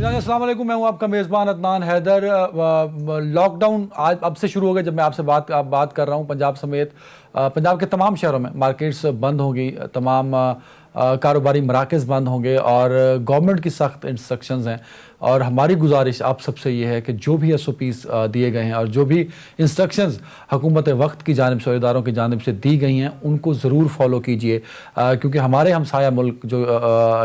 अस्सलाम वालेकुम, मैं हूं आपका मेज़बान अदनान हैदर। लॉकडाउन आज अब से शुरू हो गया। जब मैं आपसे बात कर रहा हूं, पंजाब समेत पंजाब के तमाम शहरों में मार्केट्स बंद होंगी, तमाम कारोबारी मराकज़ बंद होंगे और गवर्नमेंट की सख्त इंस्ट्रक्शंस हैं। और हमारी गुजारिश आप सबसे ये है कि जो भी SOPs दिए गए हैं और जो भी इंस्ट्रक्शंस हुकूमत वक्त की जानिब से और इदारों की जानिब से दी गई हैं उनको ज़रूर फॉलो कीजिए, क्योंकि हमारे हमसाया मुल्क जो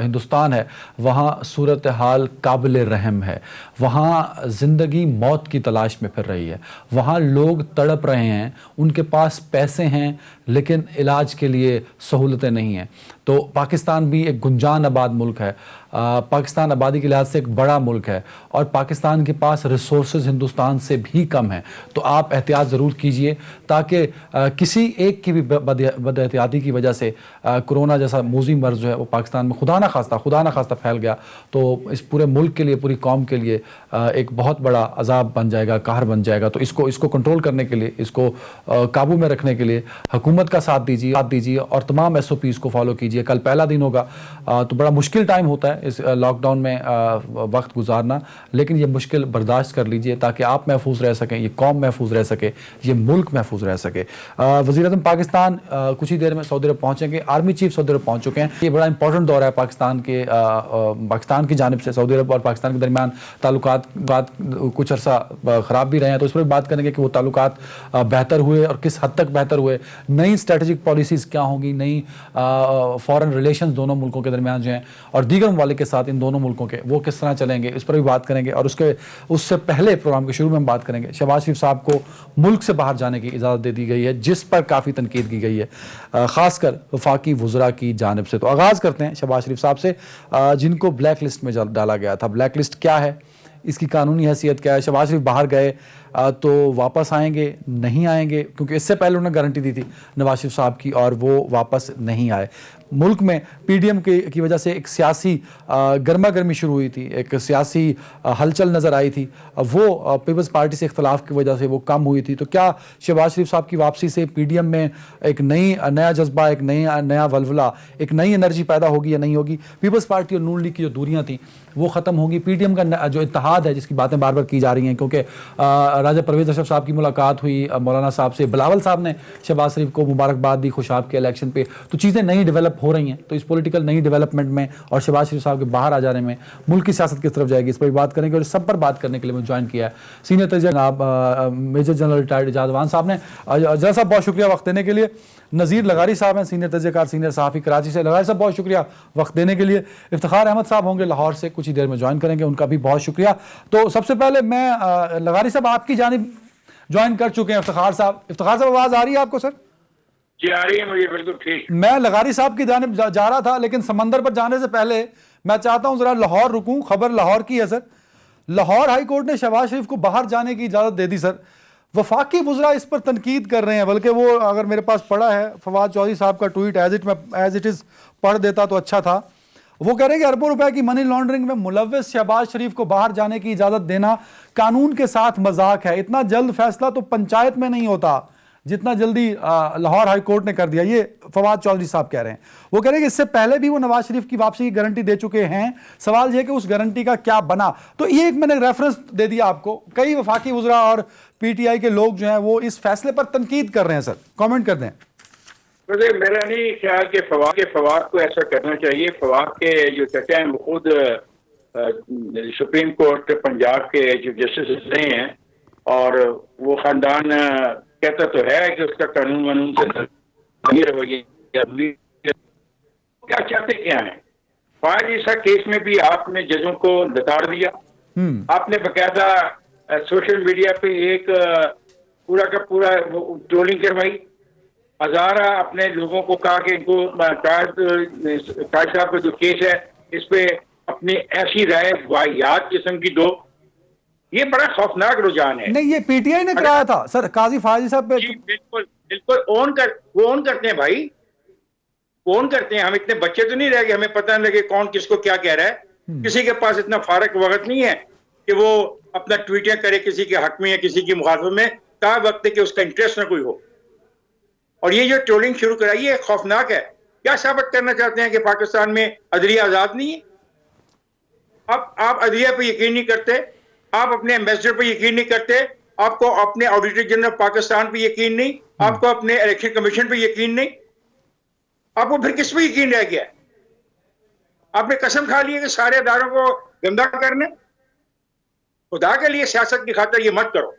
हिंदुस्तान है वहाँ सूरत हाल काबिल रहम है। वहाँ ज़िंदगी मौत की तलाश में फिर रही है, वहाँ लोग तड़प रहे हैं, उनके पास पैसे हैं लेकिन इलाज के लिए सहूलतें नहीं हैं। तो पाकिस्तान भी एक गुंजान आबाद मुल्क है, पाकिस्तान आबादी के लिहाज से एक बड़ा मुल्क है और पाकिस्तान के पास रिसोर्सेज हिंदुस्तान से भी कम हैं। तो आप एहतियात ज़रूर कीजिए ताकि किसी एक की भी बद एहतियाती की वजह से कोरोना जैसा मूजी मर्ज जो है वो पाकिस्तान में खुदा ना खास्ता फैल गया तो इस पूरे मुल्क के लिए, पूरी कौम के लिए एक बहुत बड़ा अजाब बन जाएगा, कहर बन जाएगा। तो इसको कंट्रोल करने के लिए, इसको काबू में रखने के लिए हुकूमत का साथ दीजिए और तमाम SOPs को फॉलो कीजिए। कल पहला दिन होगा, तो बड़ा मुश्किल टाइम होता है इस लॉकडाउन में वक्त गुजारना, लेकिन ये मुश्किल बर्दाश्त कर लीजिए ताकि आप महफूज रह सकें, ये कौम महफूज रह सके, ये मुल्क महफूज रह सके। वज़ीर-ए-आज़म पाकिस्तान कुछ ही देर में सऊदी अरब पहुँचेंगे, आर्मी चीफ सऊदी अरब पहुँच चुके हैं। ये बड़ा इंपॉर्टेंट दौर है पाकिस्तान की जानिब से। सऊदी अरब और पाकिस्तान के दरमियान ताल्लुकात कुछ अर्सा ख़राब भी रहे हैं, तो इस पर भी बात करेंगे कि वो ताल्लुकात बेहतर हुए और किस हद तक बेहतर हुए, नई स्ट्रेटजिक पॉलिसीज़ क्या होंगी, नई फॉरेन रिलेशंस दोनों मुल्कों के दरमियान जो हैं और दीगर ममालिक के साथ इन दोनों मुल्कों के वो किस तरह चलेंगे, इस पर भी बात करेंगे। और उससे पहले प्रोग्राम के शुरू में हम बात करेंगे शहबाज शरीफ साहब को मुल्क से बाहर जाने की इजाज़त दे दी गई है, जिस पर काफ़ी तनकीद की गई है, ख़ासकर वफाकी वज़रा की जानिब से। तो आगाज़ करते हैं शहबाज शरीफ साहब से, जिनको ब्लैक लिस्ट में डाला गया था। ब्लैक लिस्ट क्या है, इसकी कानूनी हैसियत क्या है, शहबाज शरीफ बाहर गए तो वापस आएंगे, नहीं आएंगे, क्योंकि इससे पहले उन्होंने गारंटी दी थी नवाज शरीफ साहब की और वो वापस नहीं आए। मुल्क में PDM की वजह से एक सियासी गर्मा गर्मी शुरू हुई थी, एक सियासी हलचल नज़र आई थी, वो पीपल्स पार्टी से इख्तलाफ की वजह से वो कम हुई थी। तो क्या शहबाज शरीफ साहब की वापसी से PDM में एक नया जज्बा, एक नया वलवला, एक नई एनर्जी पैदा होगी या नहीं होगी? पीपल्स पार्टी और नून लीग की जो दूरियां थी वो ख़त्म होगी, PDM का जो इत्तेहाद है जिसकी बातें बार बार की जा रही हैं, क्योंकि राजा परवेज़ अशरफ साहब की मुलाकात हुई मौलाना साहब से, बिलावल साहब ने शहबाज शरीफ को मुबारकबाद दी खुशाब के इलेक्शन पे, तो चीज़ें नई डेवलप हो रही हैं। तो इस पॉलिटिकल नई डेवलपमेंट में और शहबाज शरीफ साहब के बाहर आ जाने में मुल्क की सियासत किस तरफ जाएगी, इस पर भी बात करेंगे। और सब पर बात करने के लिए मैं ज्वाइन किया है सीनियर तर्जुमान जनाब major general retired Ijaz Awan साहब ने। जरा साहब बहुत शुक्रिया वक्त देने के लिए। नज़ीर लगारी साहब हैं सीनियर तर्जुमान, सीनियर सहाफ़ी कराची से। लगारी साहब बहुत शुक्रिया वक्त देने के लिए। इफ्तिखार अहमद साहब होंगे लाहौर से, कुछ ही देर में ज्वाइन करेंगे, उनका भी बहुत शुक्रिया। तो सबसे पहले मैं लगारी साहब आपकी जानिब ज्वाइन कर चुके हैं। इफ्तिखार साहब आवाज़ आ रही है आपको? सर जी आ रही है मुझे, बिल्कुल ठीक। मैं लगारी साहब की जानिब जा रहा था, लेकिन समंदर पर जाने से पहले मैं चाहता हूं जरा लाहौर रुकूं। खबर लाहौर की है सर। लाहौर हाई कोर्ट ने शहबाज शरीफ को बाहर जाने की इजाजत दे दी सर। वफाकी वज़रा इस पर तनकीद कर रहे हैं, बल्कि वो अगर मेरे पास पड़ा है फवाद चौधरी साहब का ट्वीट, एज इट इज़ पढ़ देता तो अच्छा था। वो कह रहे हैं कि अरबों रुपए की मनी लॉन्ड्रिंग में मुलव्वस शहबाज शरीफ को बाहर जाने की इजाजत देना कानून के साथ मजाक है। इतना जल्द फैसला तो पंचायत में नहीं होता जितना जल्दी लाहौर हाई कोर्ट ने कर दिया। ये फवाद चौधरी साहब कह रहे हैं। वो कह रहे हैं कि इससे पहले भी वो नवाज शरीफ की वापसी की गारंटी दे चुके हैं, सवाल यह कि उस गारंटी का क्या बना। तो ये एक मैंने रेफरेंस दे दिया आपको। कई वफाकी वज़रा और PTI के लोग जो हैं वो इस फैसले पर तनकीद कर रहे हैं। सर कमेंट कर दें। वैसे मेरा नहीं ख्याल कि फवाद को ऐसा करना चाहिए। फवाद के जो कहते हैं वो खुद सुप्रीम कोर्ट पंजाब के जो जस्टिस रहे हैं और वो खानदान कहता तो है कि उसका कानून वानून से क्या चाहते क्या है। फायर ईसा केस में भी आपने जजों को लताड़ दिया, आपने बकायदा सोशल मीडिया पे एक पूरा का पूरा ट्रोलिंग करवाई, हजारा अपने लोगों को कहा कि इनको काज साहब का जो केस है इस पे अपनी ऐसी राय वाहियात किस्म की दो। ये बड़ा खौफनाक रुझान है। नहीं, ये PTI ने कराया था सर, काजी फाजी साहब पे। बिल्कुल ओन करते हैं भाई, ओन करते हैं। हम इतने बच्चे तो नहीं रह गए हमें पता नहीं लगे कौन किसको क्या कह रहा है। किसी के पास इतना फारक वक्त नहीं है कि वो अपना ट्वीटियां करे किसी के हक में या किसी की मुखालफत में, का वक्त है कि उसका इंटरेस्ट ना कोई हो। और ये जो ट्रोलिंग शुरू कराई है खौफनाक है। क्या साबित करना चाहते हैं कि पाकिस्तान में अदलिया आजाद नहीं है? आप अदलिया पे यकीन नहीं करते, आप अपने एम्बेसडर पे यकीन नहीं करते, आपको अपने ऑडिटर जनरल पाकिस्तान पे यकीन नहीं, आपको अपने इलेक्शन कमीशन पे यकीन नहीं, आपको फिर किस पे यकीन रह गया? आपने कसम खा ली है कि सारे अदारों को गंदा करने। खुदा के लिए सियासत की खातिर ये मत करो,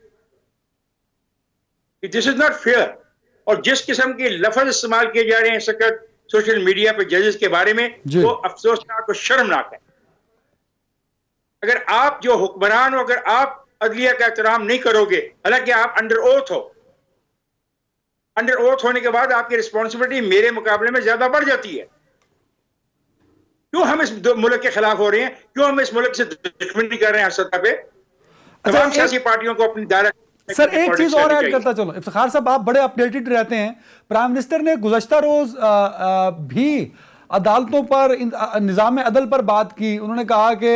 दिस इज नॉट फेयर। और जिस किस्म के लफ्ज इस्तेमाल किए जा रहे हैं सकत सोशल मीडिया पे जजेस के बारे में, वो अफसोसनाक और शर्मनाक है। अगर आप जो हुक्मरान हो, अगर आप अदलिया का एहतराम नहीं करोगे, हालांकि आप अंडर ओथ हो, अंडर ओथ होने के बाद आपकी रिस्पॉन्सिबिलिटी मेरे मुकाबले में ज्यादा बढ़ जाती है। क्यों हम इस मुल्क के खिलाफ हो रहे हैं? क्यों हम इस मुल्क से दुश्मनी कर रहे हैं हर सतह पे? तमाम सियासी पार्टियों को अपनी दायरा। सर एक चीज और ऐड करता चलो, इफ्तिखार साहब आप बड़े अपडेटेड रहते हैं। प्राइम मिनिस्टर ने गुज़श्ता रोज भी अदालतों पर, निज़ाम अदल पर बात की। उन्होंने कहा कि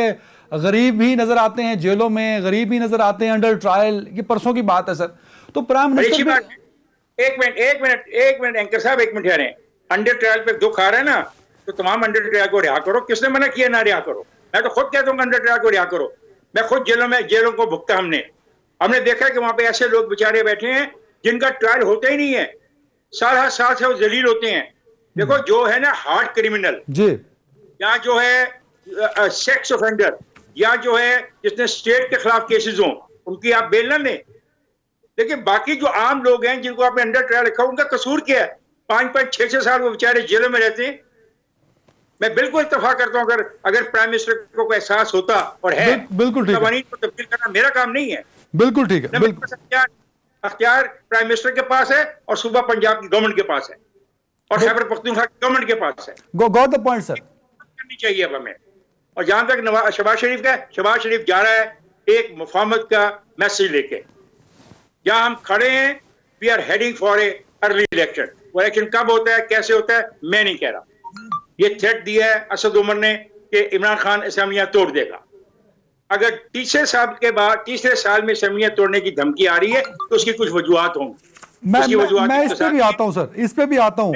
गरीब भी नजर आते हैं जेलों में, गरीब भी नजर आते हैं अंडर ट्रायल। ये परसों की बात है सर। तो प्राइम मिनिस्टर एक मिनट एंकर साहब, एक मिनट ठहरें। अंडर ट्रायल पे दुख आ रहा है ना, तो तमाम अंडर ट्रायल को रिहा करो। किसने मना किया ना रिहा करो? मैं तो खुद कहता हूँ अंडर ट्रायल को रिहा करो। मैं खुद जेलों को भुगता। हमने देखा कि वहां पे ऐसे लोग बेचारे बैठे हैं जिनका ट्रायल होता ही नहीं है, साल से वो जलील होते हैं। देखो जो है ना हार्ड क्रिमिनल जी, या जो है सेक्स ऑफेंडर, या जो है जिसने स्टेट के खिलाफ केसेस हों, उनकी आप बेल ना लें। लेकिन बाकी जो आम लोग हैं जिनको आपने अंडर ट्रायल रखा, उनका कसूर क्या है? 5-5, 6-6 साल वो बेचारे जेलों में रहते हैं। मैं बिल्कुल इत्तेफाक करता हूं, अगर प्राइम मिनिस्टर को कोई एहसास होता और है, बिल्कुल ठीक है, को तब्दील करना मेरा काम नहीं है। बिल्कुल ठीक है, बिल्कुल अख्तियार प्राइम मिनिस्टर के पास है और सूबा पंजाब की गवर्नमेंट के पास है और खैबर पख्तूनख्वा की गवर्नमेंट के पास है। Got the point sir. करनी चाहिए अब हमें। और जहां तक शहबाज शरीफ का, शहबाज शरीफ जा रहा है एक मुफाहमत का मैसेज लेके। जहां हम खड़े हैं, we are heading for a early election. वो इलेक्शन कब होता है, कैसे होता है, मैं नहीं कह रहा। ये थ्रेट दिया है असद उमर ने कि इमरान खान असेंबलियां तोड़ देगा। अगर तीसरे साल में असेंबलियां तोड़ने की धमकी आ रही है तो उसकी कुछ वजूहत होंगी। मैं इस पे भी आता हूं सर, इस पे भी आता हूं।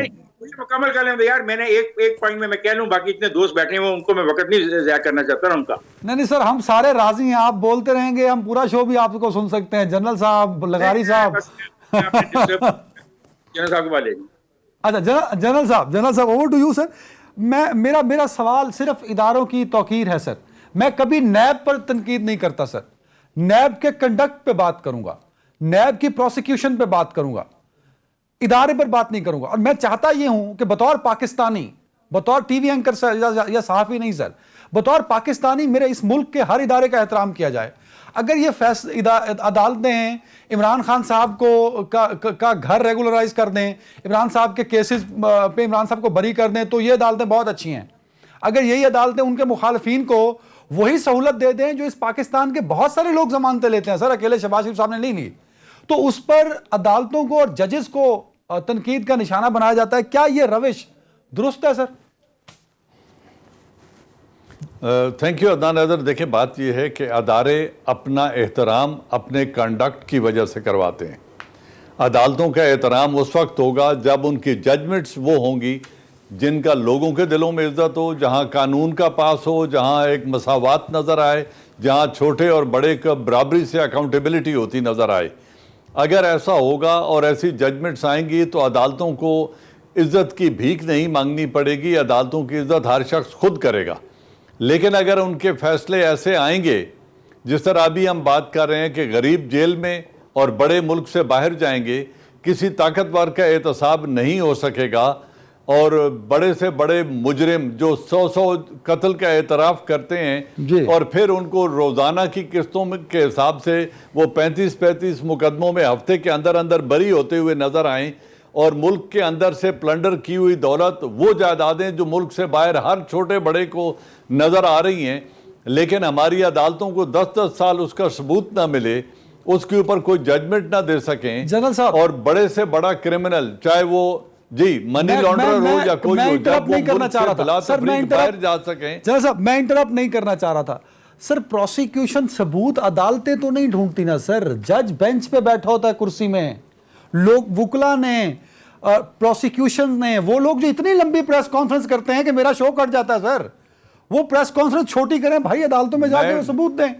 मुकम्मल कर लें यार। मैंने एक पॉइंट में मैं कह लूं, बाकी इतने दोस्त बैठे हुए उनको मैं वक्त नहीं ज़ाया करना चाहता उनका। नहीं सर, हम सारे राजी हैं, आप बोलते रहेंगे, हम पूरा शो भी आपको सुन सकते हैं। जनरल साहब, लगारी साहब, जनरल साहब के बाद अच्छा जनरल साहब ओवर टू यू सर। मेरा सवाल सिर्फ इदारों की तौकीर है सर। मैं कभी नैब पर तनकीद नहीं करता सर। नैब के कंडक्ट पे बात करूंगा, नैब की प्रोसिक्यूशन पे बात करूंगा, इदारे पर बात नहीं करूंगा। और मैं चाहता यह हूं कि बतौर पाकिस्तानी, बतौर टीवी एंकर सर या सहाफी नहीं सर, बतौर पाकिस्तानी मेरे इस मुल्क के हर इदारे का एहतराम किया जाए। अगर ये अदालतें इमरान खान साहब का घर रेगुलराइज कर दें, इमरान साहब के केसेस पे इमरान साहब को बरी कर दें, तो ये अदालतें बहुत अच्छी हैं। अगर यही अदालतें उनके मुखालफीन को वही सहूलत दे दें जो इस पाकिस्तान के बहुत सारे लोग जमानतें लेते हैं सर, अकेले शहबाज शरीफ साहब ने नहीं ली, तो उस पर अदालतों को और जजेस को तनकीद का निशाना बनाया जाता है। क्या यह रविश दुरुस्त है sir? Thank you Adnan Haider. देखिए बात यह है कि अदारे अपना एहतराम अपने कंडक्ट की वजह से करवाते हैं। अदालतों का एहतराम उस वक्त होगा जब उनकी जजमेंट्स वो होंगी जिनका लोगों के दिलों में इज्जत हो, जहां कानून का पास हो, जहां एक मसावत नज़र आए, जहां छोटे और बड़े का बराबरी से अकाउंटेबिलिटी होती नज़र आए। अगर ऐसा होगा और ऐसी जजमेंट्स आएंगी तो अदालतों को इज़्ज़त की भीख नहीं मांगनी पड़ेगी, अदालतों की इज़्ज़त हर शख्स खुद करेगा। लेकिन अगर उनके फैसले ऐसे आएंगे जिस तरह अभी हम बात कर रहे हैं कि गरीब जेल में और बड़े मुल्क से बाहर जाएंगे, किसी ताकतवर का एहतसाब नहीं हो सकेगा और बड़े से बड़े मुजरिम जो 100 कत्ल का एतराफ़ करते हैं और फिर उनको रोज़ाना की किस्तों के हिसाब से वो 35-35 मुकदमों में हफ्ते के अंदर अंदर बरी होते हुए नज़र आएँ और मुल्क के अंदर से प्लंडर की हुई दौलत, वो जायदादें जो मुल्क से बाहर हर छोटे बड़े को नज़र आ रही हैं, लेकिन हमारी अदालतों को 10-10 साल उसका सबूत ना मिले, उसके ऊपर कोई जजमेंट ना दे सकें। जनरल साहब, और बड़े से बड़ा क्रिमिनल चाहे वो जी मनी लॉन्ड्रर हो या कोई हो, जब नहीं करना चाह रहा था सर, मैं बाहर जा सकें। जनरल साहब मैं इंटरप्ट नहीं करना चाह रहा था सर। प्रोसिक्यूशन सबूत अदालतें तो नहीं ढूंढती ना सर, जज बेंच पे बैठा होता है कुर्सी में, लोग वुकला ने, प्रोसिक्यूशन ने, वो लोग जो इतनी लंबी प्रेस कॉन्फ्रेंस करते हैं कि मेरा शो कट जाता है सर। वो प्रेस कॉन्फ्रेंस छोटी करें भाई, अदालतों में जाके वो सबूत दें।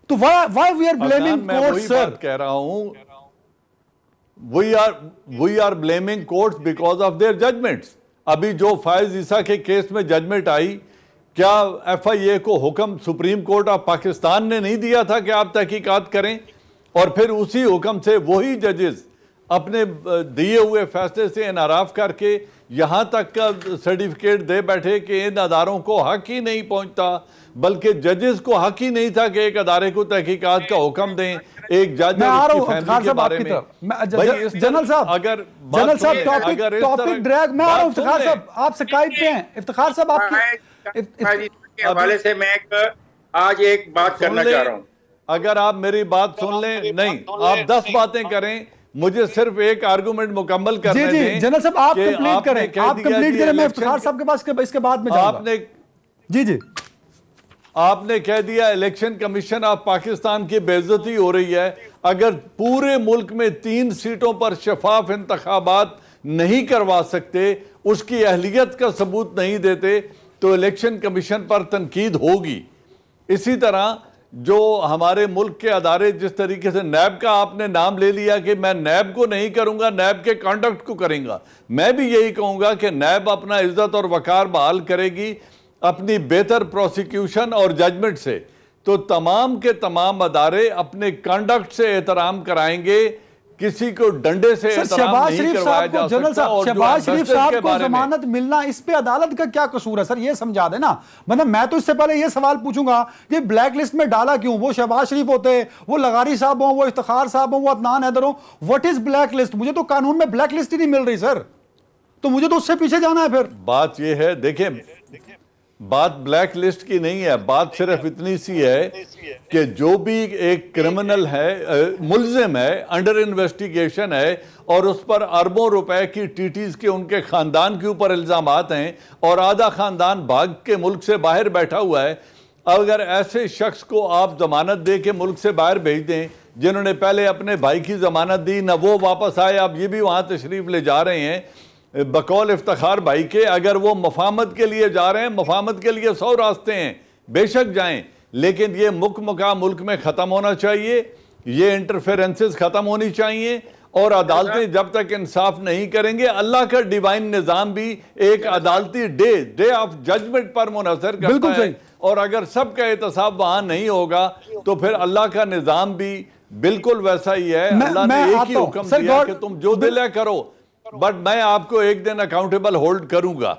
तो why we are blaming court sir? कह रहा हूं we are blaming courts because of their judgements. अभी जो फायज ईसा के केस में जजमेंट आई, क्या FIA को हुक्म सुप्रीम कोर्ट ऑफ पाकिस्तान ने नहीं दिया था कि आप तहकीकात करें? और फिर उसी हुक्म से वही जजेस अपने दिए हुए फैसले से इनराफ करके यहां तक का सर्टिफिकेट दे बैठे कि इन अदारों को हक ही नहीं पहुंचता, बल्कि जजेस को हक ही नहीं था कि एक अदारे को तहकीकात का हुक्म दें एक जज की फैमिली के बारे में। जनरल साहब, अगर जनरल साहब टॉपिक ड्रैग, मैं आ रहा हूं इफ्तिखार साहब, आप स्काइप पे हैं। इफ्तिखार साहब आपकी के हवाले से मैं आज एक बात करना चाह रहा हूं। अगर आप मेरी बात सुन लें, नहीं आप 10 बातें करें, मुझे सिर्फ एक आर्गुमेंट मुकम्मल करने दें। जी जनरल साहब आप कंप्लीट करें, आप कंप्लीट करें, मैं इफ्तिखार साहब के पास इसके बाद में जाऊंगा। आपने जी आपने कह दिया इलेक्शन कमीशन ऑफ पाकिस्तान की बेइज्जती हो रही है। अगर पूरे मुल्क में 3 सीटों पर शफाफ इंतखाबात नहीं करवा सकते, उसकी अहलियत का सबूत नहीं देते, तो इलेक्शन कमीशन पर तनकीद होगी। इसी तरह जो हमारे मुल्क के अदारे, जिस तरीके से नैब का आपने नाम ले लिया कि मैं नैब को नहीं करूंगा, नैब के कंडक्ट को करेंगे, मैं भी यही कहूंगा कि नैब अपना इज्जत और वकार बहाल करेगी अपनी बेहतर प्रोसिक्यूशन और जजमेंट से, तो तमाम के तमाम अदारे अपने कंडक्ट से एहतराम कराएंगे, किसी को डंडे से शहबाज शरीफ साहब को, जनरल साहब शहबाज शरीफ साहब को जमानत मिलना, इस पे अदालत का क्या कसूर है सर, ये समझा देना। मतलब मैं तो इससे पहले ये सवाल पूछूंगा कि ब्लैक लिस्ट में डाला क्यों? वो शहबाज शरीफ होते, वो लगारी साहब हो, वो इफ्तिखार साहब हो, वो अदनान हैदर हो, व्हाट इज ब्लैक लिस्ट? मुझे तो कानून में ब्लैक लिस्ट ही नहीं मिल रही सर, तो मुझे तो उससे पीछे जाना है। फिर बात ये है, देखिए बात ब्लैक लिस्ट की नहीं है, बात सिर्फ इतनी सी है कि जो भी एक क्रिमिनल है, मुल्जिम है, अंडर इन्वेस्टिगेशन है और उस पर अरबों रुपए की टीटीज के उनके खानदान के ऊपर इल्जामात हैं और आधा खानदान भाग के मुल्क से बाहर बैठा हुआ है, अगर ऐसे शख्स को आप जमानत दे के मुल्क से बाहर भेज दें, जिन्होंने पहले अपने भाई की जमानत दी, न वो वापस आए, अब ये भी वहां तशरीफ ले जा रहे हैं बकौल इफ्तिखार भाई के, अगर वो मफामत के लिए जा रहे हैं, मफामत के लिए 100 रास्ते हैं, बेशक जाएं, लेकिन ये मुकमका मुल्क में ख़त्म होना चाहिए, ये इंटरफेरेंसेस ख़त्म होनी चाहिए और अदालतें जब तक इंसाफ नहीं करेंगे, अल्लाह का डिवाइन निज़ाम भी एक अदालती डे ऑफ जजमेंट पर मुनहसर करता है। और अगर सबका एहतसाब वहां नहीं होगा तो फिर अल्लाह का निज़ाम भी बिल्कुल वैसा ही है। अल्लाह ने एक ही हुक्म दिया कि तुम जो दिल है करो, बट मैं आपको एक दिन अकाउंटेबल होल्ड करूंगा।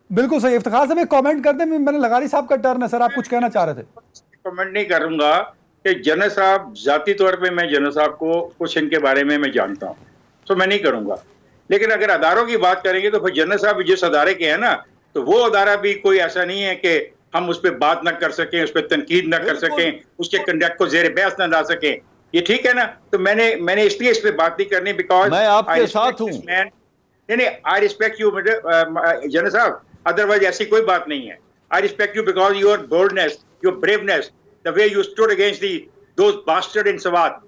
बिल्कुल सही। इफ्तिखार साहब एक कमेंट कर दें, मैंने लगारी साहब का टर्न है सर, आप कुछ कहना चाह रहे थे? कमेंट नहीं करूंगा कि जनरल साहब, जाती तौर पे मैं जनरल साहब को कुछ इनके बारे में मैं जानता हूं, तो मैं नहीं करूंगा, लेकिन अगर अदारों की बात करेंगे तो फिर जनरल साहब जिस अदारे के हैं ना, तो वो अदारा भी कोई ऐसा नहीं है कि हम उस पर बात ना कर सकें, उस पर तनकीद ना कर सकें, उसके कंडक्ट को जेर बहस ना ला सकें, ये ठीक है ना? तो मैंने इसलिए इस पे बात नहीं करनी, बिकॉज मैं आपके साथ हूं। नहीं, आई रिस्पेक्ट यू जनरल साहब, अदरवाइज ऐसी कोई बात नहीं है। I respect you because your boldness, your braveness, the way you stood against those bastard in Swat.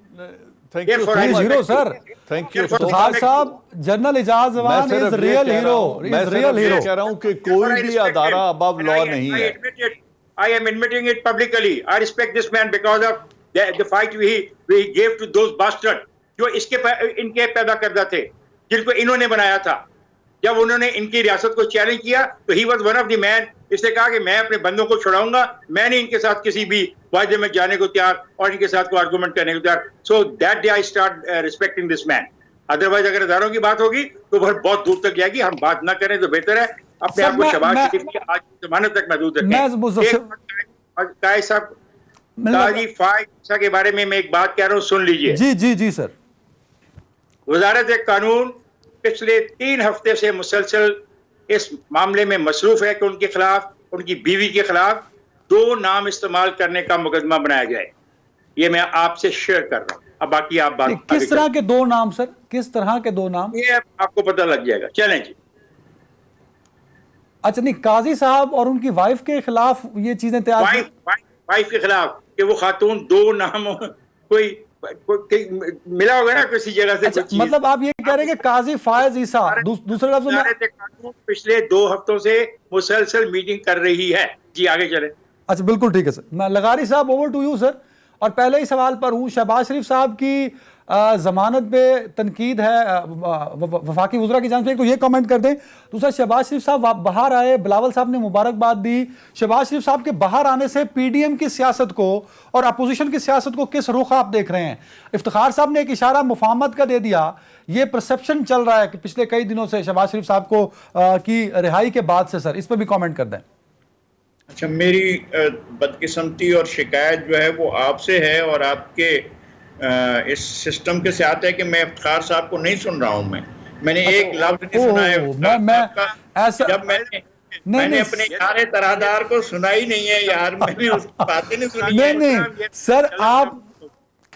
Thank you sir, thank you Iftikhar साहब। जनरल एजाज जवान इज रियल हीरो, मैं रियल हीरो कह रहा हूं कि कोई भी अदारा अबव लॉ नहीं है। I am admitting it publicly. I respect this man because of the fight we gave to those bastards जो इनके पैदा करदा थे, जिनको इन्होंने बनाया था। जब उन्होंने इनकी रियासत को चैलेंज किया तो he was one of the man, इसने कहा कि मैं अपने बंदों को छुड़ाऊंगा, मैं नहीं इनके साथ किसी भी वादे में जाने को तैयार और इनके साथ कोई आर्गुमेंट करने को तैयार। So that day I start respecting this man. Otherwise अगर अदारों की बात होगी तो बहुत दूर तक जाएगी, हम बात ना करें तो बेहतर है। अपने आप को शहबाज शरीफ की आज जमानत तक महदूद रखें। कायद साहब, ताजी फाइसा के बारे में मैं एक बात कह रहा हूँ, सुन लीजिए। जी जी जी सर। वजारत कानून पिछले 3 हफ्ते से मुसलसल इस मामले में मसरूफ है कि उनके खिलाफ, उनकी बीवी के खिलाफ 2 नाम इस्तेमाल करने का मुकदमा बनाया जाए। ये मैं आपसे शेयर कर रहा हूँ। अब बाकी आप बात किस तरह के 2 नाम सर, किस तरह के 2 नाम? ये आपको पता लग जाएगा, चलें जी। अच्छा, नहीं, काजी साहब और उनकी वाइफ के खिलाफ ये चीजें तैयार, वाइफ के खिलाफ कि वो खातून 2 नाम, कोई मिला होगा ना किसी जगह से अच्छा, कुछ चीज। मतलब आप ये कह रहे हैं कि काजी फायज ईसा दूसरे लफ्जों में। पिछले 2 हफ्तों से मुसलसल मीटिंग कर रही है। जी आगे चले। अच्छा, बिल्कुल ठीक है सर। मैं लगारी साहब, ओवर टू यू सर। और पहले ही सवाल पर हूँ, शहबाज शरीफ साहब की जमानत पे तनकीद है वफाकी वज़रा की जानिब से, एक तो ये कमेंट कर दें। दूसरा, शहबाज शरीफ साहब बाहर आए, बिलावल साहब ने मुबारकबाद दी। शहबाज शरीफ साहब के बाहर आने से पीडीएम की सियासत को और अपोजिशन की सियासत को किस रुख आप देख रहे हैं? इफ्तिखार साहब ने एक इशारा मुफाहमत का दे दिया। ये परसेप्शन चल रहा है कि पिछले कई दिनों से शहबाज शरीफ साहब को की रिहाई के बाद से। सर, इस पर भी कॉमेंट कर दें। अच्छा, मेरी बदकिस्मती और शिकायत जो है वो आपसे है और आपके इस सिस्टम के साथ है कि मैं इफ्तिखार साहब को नहीं सुन रहा हूँ। मैंने एक लफ्ज नहीं सुना है ऐसा जब मैंने अपने यार तरादार को सुना ही नहीं है यार, मैंने उसकी बातें नहीं सुनी है। नहीं सर,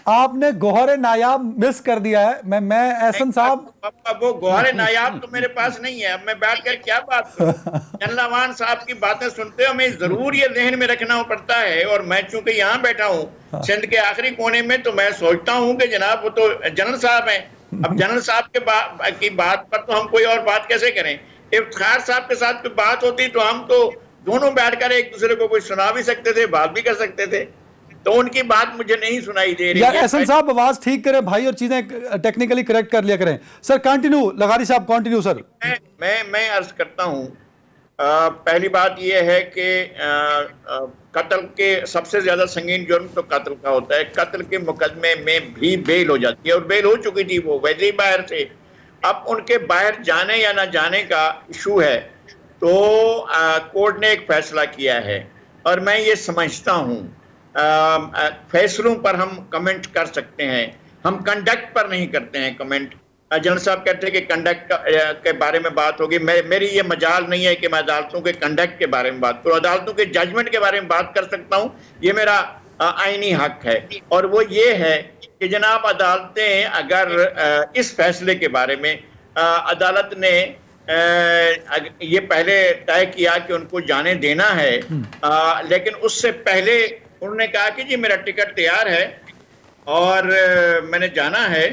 आपने गोहरे नायाब मिस कर दिया है। मैं एहसन साहब, वो गोहरे नायाब तो मेरे पास नहीं है। अब मैं बैठ कर क्या बात करूं? जनरल अवान साहब की बातें सुनते हो हमें जरूर ये जहन में रखना पड़ता है। और मैं चूंकि यहाँ बैठा हूँ सिंध के आखिरी कोने में, तो मैं सोचता हूँ कि जनाब वो तो जनरल साहब हैं। अब जनरल साहब की बात पर तो हम कोई और बात कैसे करें? इफ्तिखार साहब के साथ कोई बात होती तो हम तो दोनों बैठकर एक दूसरे को कोई सुना भी सकते थे, बात भी कर सकते थे। तो उनकी बात मुझे नहीं सुनाई दे रही है। एहसन साहब, आवाज ठीक करें भाई और चीजें टेक्निकली करेक्ट कर लिया करें। सर कंटिन्यू, लगारी साहब कंटिन्यू सर। मैं अर्ज करता हूं, पहली बात यह है कि कत्ल के सबसे ज्यादा संगीन जुर्म तो कत्ल का होता है। कत्ल के मुकदमे में भी बेल हो जाती है और बेल हो चुकी थी वो वैसे ही बाहर से। अब उनके बाहर जाने या ना जाने का इशू है। तो कोर्ट ने एक फैसला किया है और मैं ये समझता हूं फैसलों पर हम कमेंट कर सकते हैं, हम कंडक्ट पर नहीं करते हैं कमेंट। जनरल साहब कहते हैं कि कंडक्ट के बारे में बात होगी। मेरी ये मजाल नहीं है कि मैं अदालतों के कंडक्ट के बारे में बात करूं। अदालतों के जजमेंट के बारे में बात कर सकता हूं, ये मेरा आईनी हक है। और वो ये है कि जनाब अदालतें अगर इस फैसले के बारे में अदालत ने ये पहले तय किया कि उनको जाने देना है, लेकिन उससे पहले उन्होंने कहा कि जी मेरा टिकट तैयार है और मैंने जाना है,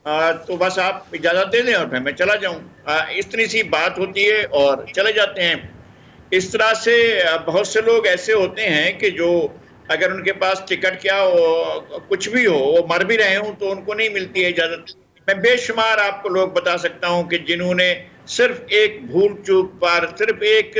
तो बस आप इजाज़त दे दें और फिर मैं चला जाऊं। इतनी सी बात होती है और चले जाते हैं। इस तरह से बहुत से लोग ऐसे होते हैं कि जो अगर उनके पास टिकट क्या हो, कुछ भी हो, वो मर भी रहे हों तो उनको नहीं मिलती है इजाज़त। मैं बेशुमार आपको लोग बता सकता हूं कि जिन्होंने सिर्फ एक भूल चूक पर, सिर्फ एक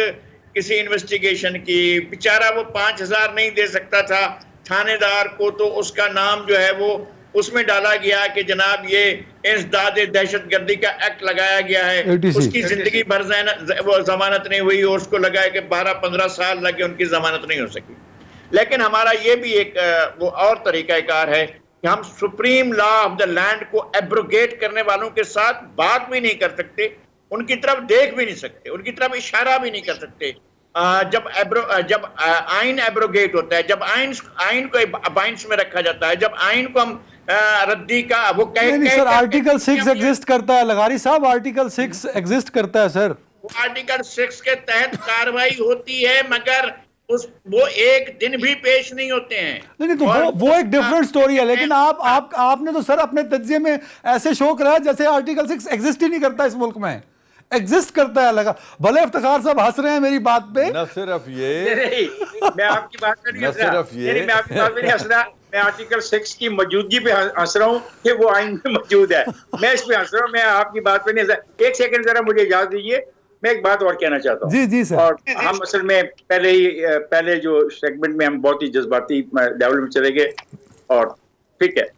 किसी इन्वेस्टिगेशन की, बेचारा वो 5,000 नहीं दे सकता था थानेदार को, तो उसका नाम जो है वो उसमें डाला गया कि जनाब ये इंसदाद दहशतगर्दी का एक्ट लगाया गया है। उसकी जिंदगी भर वो जमानत नहीं हुई और उसको लगा कि 12-15 साल लगे, उनकी जमानत नहीं हो सकी। लेकिन हमारा ये भी एक वो और तरीकाकार है कि हम supreme law of the land को एब्रोगेट करने वालों के साथ बात भी नहीं कर सकते, उनकी तरफ देख भी नहीं सकते, उनकी तरफ इशारा भी नहीं कर सकते। जब आइन एब्रोगेट होता है, जब आइन को अबाइंस में रखा जाता है, जब आइन को हम रद्दी का वो नहीं सर, आर्टिकल 6 एग्जिस्ट करता है लगारी साहब, आर्टिकल 6 एग्जिस्ट करता है सर। वो आर्टिकल 6 के तहत कार्रवाई होती है, मगर वो एक दिन भी पेश नहीं होते हैं। नहीं तो वो एक डिफरेंट स्टोरी है। लेकिन आपने तो सर अपने तज्जिये में ऐसे शो कराया जैसे आर्टिकल 6 एग्जिस्ट ही नहीं करता इस मुल्क में। एग्जिस्ट करता है लगा। भले इफ्तिखार साहब हंस रहे हैं मेरी बात पे। न सिर्फ ये, मैं आपकी बात पे नहीं हंस रहा, मैं आपकी बात पे नहीं हंस रहा, मैं आर्टिकल 6 की मौजूदगी पे हंस रहा हूं कि वो आइन में मौजूद है। मैं इस पे हंस रहा हूं, मैं आपकी बात पे नहीं हंस रहा। एक सेकंड जरा मुझे इजाजत दीजिए, मैं एक बात और कहना चाहता हूँ। जी सर। और हम असल में पहले जो सेगमेंट में हम बहुत ही जज्बाती लेवल में चले गए, और ठीक है।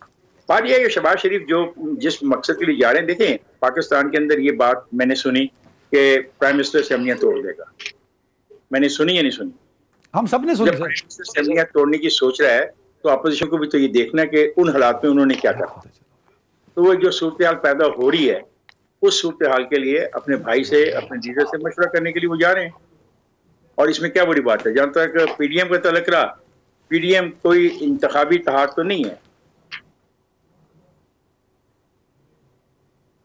बात यह है कि शहबाज शरीफ जो जिस मकसद के लिए जा रहे हैं, देखें पाकिस्तान के अंदर ये बात मैंने सुनी कि प्राइम मिनिस्टर असेंबलियां तोड़ देगा। मैंने सुनी या नहीं सुनी? हम सब ने सुनी। जब प्राइम मिनिस्टर असेंबलियां तोड़ने की सोच रहा है तो अपोजिशन को भी तो ये देखना है कि उन हालात में उन्होंने क्या करा। तो वो जो सूरत हाल पैदा हो रही है, उस सूरत हाल के लिए अपने भाई से, अपने जीजा से मशवरा करने के लिए वो जा रहे हैं। और इसमें क्या बड़ी बात है? जहां तक पीडीएम का तल्लुक रहा, पीडीएम कोई इंतखाबी इत्तेहाद तो नहीं है।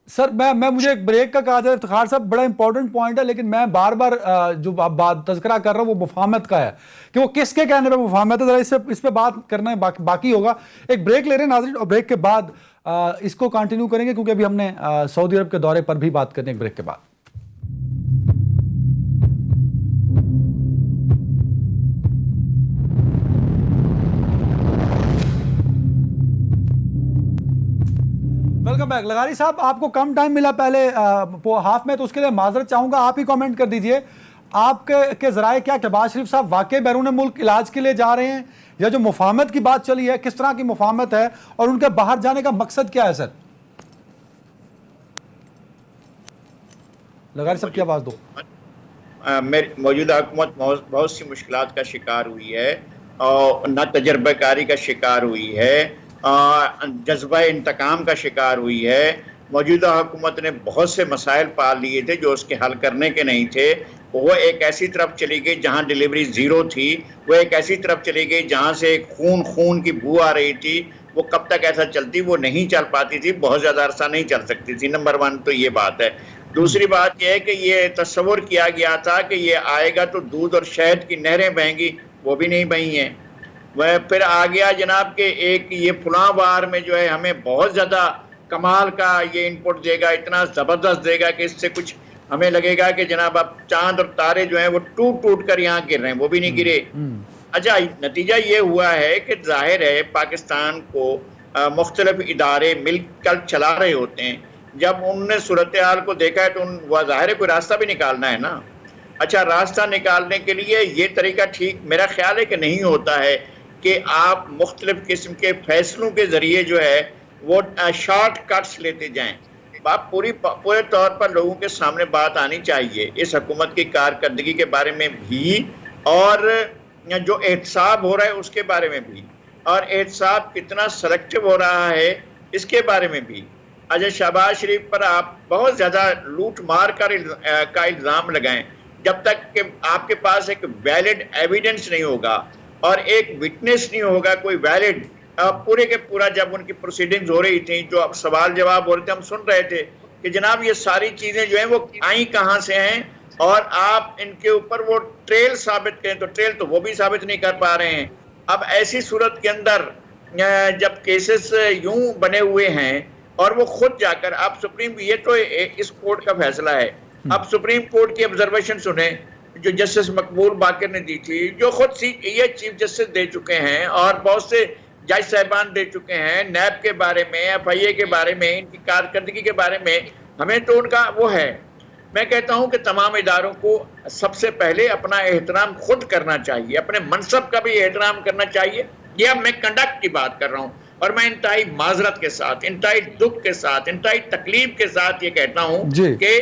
सर मैं मुझे एक ब्रेक का कहा जाए इफ्तिखार साहब, बड़ा इंपॉर्टेंट पॉइंट है, लेकिन मैं बार बार जो बात तज़किरा कर रहा हूँ वो मुफाहमत का है कि वो किसके कहने पे मुफाहमत है, जरा इस पे बात करना है, बाकी होगा। एक ब्रेक ले रहे हैं नाज़रीन, और ब्रेक के बाद इसको कंटिन्यू करेंगे, क्योंकि अभी हमने सऊदी अरब के दौरे पर भी बात करनी है एक ब्रेक के बाद। Welcome back. लगारी साहब, आपको कम टाइम मिला पहले हाफ में, तो उसके लिए माजरत चाहूंगा, आप ही कमेंट कर दीजिए। आपके जराए क्या शहबाज शरीफ साहब वाकई बैरून मुल्क इलाज के लिए जा रहे हैं, या जो मुफाहमत की बात चली है किस तरह की मुफाहमत है, और उनके बाहर जाने का मकसद क्या है? सर लगारी साहब की आवाज दो। मेरी मौजूदा हुकूमत बहुत सी मुश्किलात का शिकार हुई है और ना तजर्बाकारी का शिकार हुई है, जज्बा इंतकाम का शिकार हुई है। मौजूदा हुकूमत ने बहुत से मसाइल पाल लिए थे जो उसके हल करने के नहीं थे। वो एक ऐसी तरफ चली गई जहां डिलीवरी ज़ीरो थी, वो एक ऐसी तरफ चली गई जहां से खून की बू आ रही थी। वो कब तक ऐसा चलती, वो नहीं चल पाती थी, बहुत ज़्यादा अरसा नहीं चल सकती थी। नंबर 1 तो ये बात है। दूसरी बात यह है कि ये तस्वुर किया गया था कि ये आएगा तो दूध और शहद की नहरें बहेंगी, वो भी नहीं बही हैं। वह फिर आ गया जनाब के एक ये फलां बार में जो है हमें बहुत ज़्यादा कमाल का ये इनपुट देगा, इतना ज़बरदस्त देगा कि इससे कुछ हमें लगेगा कि जनाब अब चांद और तारे जो हैं वो टूट कर यहाँ गिर रहे हैं, वो भी नहीं गिरे। अच्छा, नतीजा ये हुआ है कि जाहिर है पाकिस्तान को मुख्तलिफ इदारे मिलकर चला रहे होते हैं। जब उनने सूरत हाल को देखा है तो वह जाहिर है कोई रास्ता भी निकालना है ना। अच्छा, रास्ता निकालने के लिए ये तरीका ठीक मेरा ख्याल है कि नहीं होता है कि आप मुख्तलिफ किस्म के फैसलों के ज़रिए जो है वो शॉर्ट कट्स लेते जाएं। आप पूरे तौर पर लोगों के सामने बात आनी चाहिए इस हुकूमत की कारकर्दगी के बारे में भी, और जो एहतसाब हो रहा है उसके बारे में भी, और एहतसाब कितना सेलेक्टिव हो रहा है इसके बारे में भी। अच्छा, शहबाज शरीफ पर आप बहुत ज़्यादा लूट मार का इल्ज़ाम लगाएं, जब तक कि आपके पास एक वैलिड एविडेंस नहीं होगा और एक विटनेस नहीं होगा कोई वैलिड। पूरे के पूरा जब उनकी प्रोसीडिंग्स हो रही थी, जो अब सवाल जवाब हो रहे थे, हम सुन रहे थे कि जनाब ये सारी चीज़ें जो हैं वो आई कहाँ से हैं, और आप इनके ऊपर वो ट्रेल साबित करें तो ट्रेल तो वो भी साबित नहीं कर पा रहे हैं। अब ऐसी सूरत के अंदर जब केसेस यूं बने हुए हैं और वो खुद जाकर, आप सुप्रीम, ये तो इस कोर्ट का फैसला है, अब सुप्रीम कोर्ट की ऑब्जर्वेशन सुने जो जस्टिस मकबूल बाकर ने दी थी, जो खुद ये चीफ जस्टिस दे चुके हैं और बहुत से जज साहिबान दे चुके हैं, नैब के बारे में, FIA के बारे में, इनकी कारकर्दगी के बारे में, हमें तो उनका वो है। मैं कहता हूं कि तमाम इदारों को सबसे पहले अपना एहतराम खुद करना चाहिए, अपने मनसब का भी एहतराम करना चाहिए। ये अब मैं कंडक्ट की बात कर रहा हूं, और मैं इंतहाई माजरत के साथ, इंतहाई दुख के साथ, इंतहाई तकलीफ के साथ ये कहता हूं कि